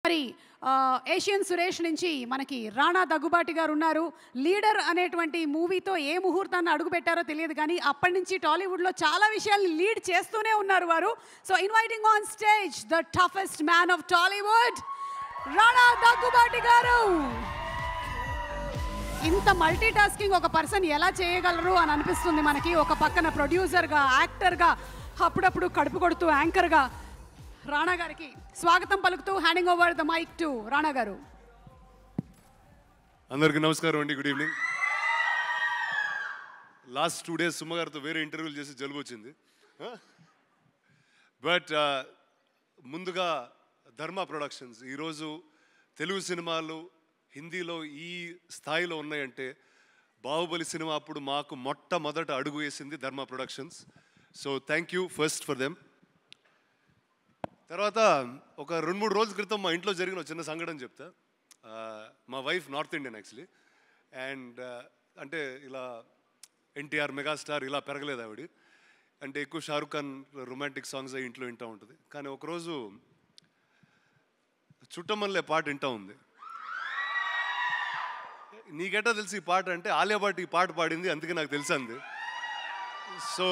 మరి ఏషియన్ సురేష్ నుంచి మనకి రాణా దగ్గుబాటి గారు ఉన్నారు. లీడర్ అనేటువంటి మూవీతో ఏ ముహూర్తాన్ని అడుగుపెట్టారో తెలియదు కానీ అప్పటి నుంచి టాలీవుడ్లో చాలా విషయాల్ని లీడ్ చేస్తూనే ఉన్నారు వారు. So inviting on stage the toughest man of Tollywood, Rana Daggubati గారు. ఇంత మల్టీ టాస్కింగ్ ఒక పర్సన్ ఎలా చేయగలరు అని అనిపిస్తుంది మనకి. ఒక పక్కన ప్రొడ్యూసర్గా, యాక్టర్గా, అప్పుడప్పుడు కడుపు కొడుతూ యాంకర్గా రాణా గారికి స్వాగతం పలుకుతూ handing over the mike to Rana garu. అందరికీ నమస్కారం అండి, good evening. Last 2 days Suma గారితో వేరే ఇంటర్వ్యూలు చేసి జలుబు వచ్చింది. బట్ ముందుగా ధర్మ ప్రొడక్షన్స్ ఈరోజు తెలుగు సినిమాలు హిందీలో ఈ స్థాయిలో ఉన్నాయంటే బాహుబలి సినిమా అప్పుడు మాకు మొట్టమొదట అడుగు వేసింది ధర్మ productions. So thank you first for them. తర్వాత ఒక 2-3 రోజుల క్రితం మా ఇంట్లో జరిగిన చిన్న సంఘటన చెప్తా. మా wife north Indian actually, and అంటే ఇలా ఎన్టీఆర్ మెగాస్టార్ ఇలా పెరగలేదు ఆవిడ. అంటే ఎక్కువ షారుఖ్ ఖాన్ రొమాంటిక్ సాంగ్స్ అవి ఇంట్లో వింటూ ఉంటుంది. కానీ ఒకరోజు చుట్టమల్లే పాట వింటూ ఉంది. నీకెట్టా తెలిసి ఈ పాట అంటే ఆలియా భట్ ఈ పాట పాడింది, అందుకే నాకు తెలుసు అంది. సో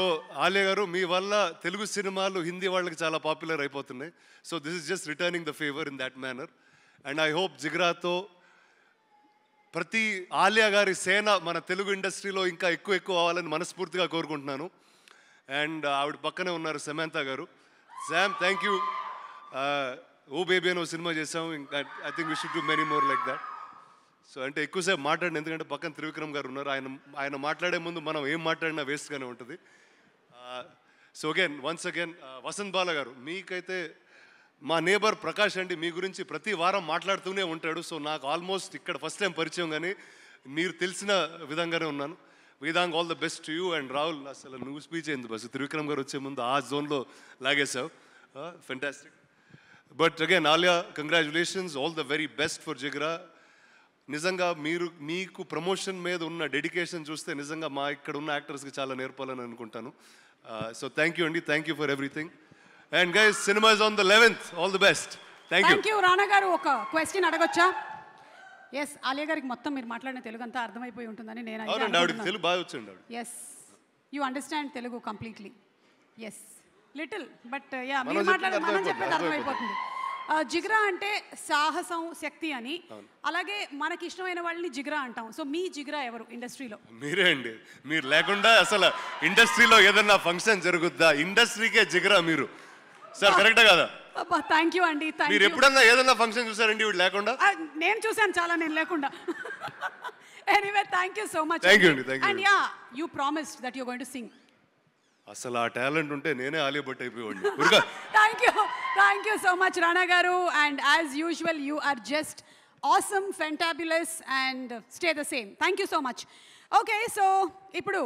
ఆలియా గారు, మీ వల్ల తెలుగు సినిమాలు హిందీ వాళ్ళకి చాలా పాపులర్ అయిపోతున్నాయి. So this is just returning the favour in that manner. And I hope జిగ్రాతో ప్రతి ఆలియా గారి సేన మన తెలుగు ఇండస్ట్రీలో ఇంకా ఎక్కువ అవ్వాలని మనస్ఫూర్తిగా కోరుకుంటున్నాను. అండ్ ఆవిడ పక్కనే ఉన్నారు Samantha garu. Sam, thank you. Oh Baby అని ఒక సినిమా చేసాం. ఇంకా I think we should do many more like that. So అంటే ఎక్కువసేపు మాట్లాడిన, ఎందుకంటే పక్కన త్రివిక్రమ్ గారు ఉన్నారు. ఆయన మాట్లాడే ముందు మనం ఏం మాట్లాడినా వేస్ట్గానే ఉంటుంది. సో వన్స్ అగైన్ వసంత్ బాల గారు, మీకైతే మా నేబర్ ప్రకాష్ అండి, మీ గురించి ప్రతి వారం మాట్లాడుతూనే ఉంటాడు. సో నాకు ఆల్మోస్ట్ ఇక్కడ ఫస్ట్ టైం పరిచయం, కానీ మీరు తెలిసిన విధంగానే ఉన్నాను. Vedang, all the best to you. And Rahul, అసలు నువ్వు స్పీచ్ అయింది బస్, త్రివిక్రమ్ గారు వచ్చే ముందు ఆ జోన్లో లాగేసావు. Fantastic. But again Alia, congratulations, all the very best for Jigra. నిజంగా మీకు ప్రమోషన్ మీద ఉన్న డెడికేషన్ చూస్తే నిజంగా మా ఇక్కడ ఉన్న యాక్టర్స్కి చాలా నేర్పాలని అనుకుంటాను. సో థ్యాంక్ యూ అండి, thank you for everything. And guys, cinema is on the 11th. All the best. Thank you. Rana గారు, ఒక క్వశ్చన్ అడగొచ్చా? ఎస్, ఆలియా గారికి మొత్తం మీరు మాట్లాడిన తెలుగు అంతా అర్థమైపోయి ఉంటుందని నేను ఆవిడకి తెలుగు బాగా వచ్చింది. Yes, you understand Telugu completely. Yes, little, but yeah, మీరు మాట్లాడేది మనం చెప్పేది అర్థమైపోతుంది. జిగ్రా అంటే సాహసం, శక్తి అని. అలాగే మనకి ఇష్టమైన వాళ్ళని జిగ్రా అంటాం. సో మీ జిగ్రా ఎవరు ఇండస్ట్రీలో? మీరే అండి. మీరు లేకుండా అసలు ఇండస్ట్రీలో ఏదన్నా ఫంక్షన్ జరుగుద్దా? ఇండస్ట్రీకే జిగ్రా మీరు. సార్, కరెక్టా కదా? థ్యాంక్ యూ అండి. మీరు ఎప్పుడన్నా ఏదన్నా ఫంక్షన్ చూసారండి వీడు లేకుండా? నేను చూసాను చాలా, నేను లేకుండా. Anyway, thank you so much. Thank you అండి, thank you. And yeah, you promised that you are going to sing. అసలు ఆ టాలెంట్ ఉంటే నేనే ఆలియా భట్ అయిపోయాడు. Thank you so much Rana garu. And as usual you are just awesome, fabulous, and stay the same. Thank you so much. Okay, so ఇప్పుడు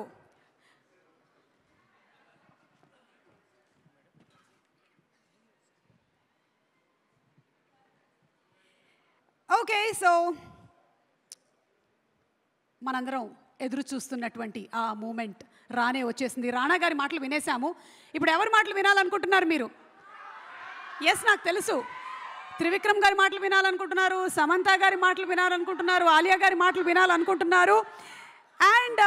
మనందరం ఎదురు చూస్తున్నటువంటి ఆ మూమెంట్ రానే వచ్చేసింది. రాణా గారి మాటలు వినేశాము. ఇప్పుడు ఎవరి మాటలు వినాలనుకుంటున్నారు మీరు? ఎస్, నాకు తెలుసు. త్రివిక్రమ్ గారి మాటలు వినాలనుకుంటున్నారు, సమంత గారి మాటలు వినాలనుకుంటున్నారు, ఆలియా గారి మాటలు వినాలనుకుంటున్నారు. అండ్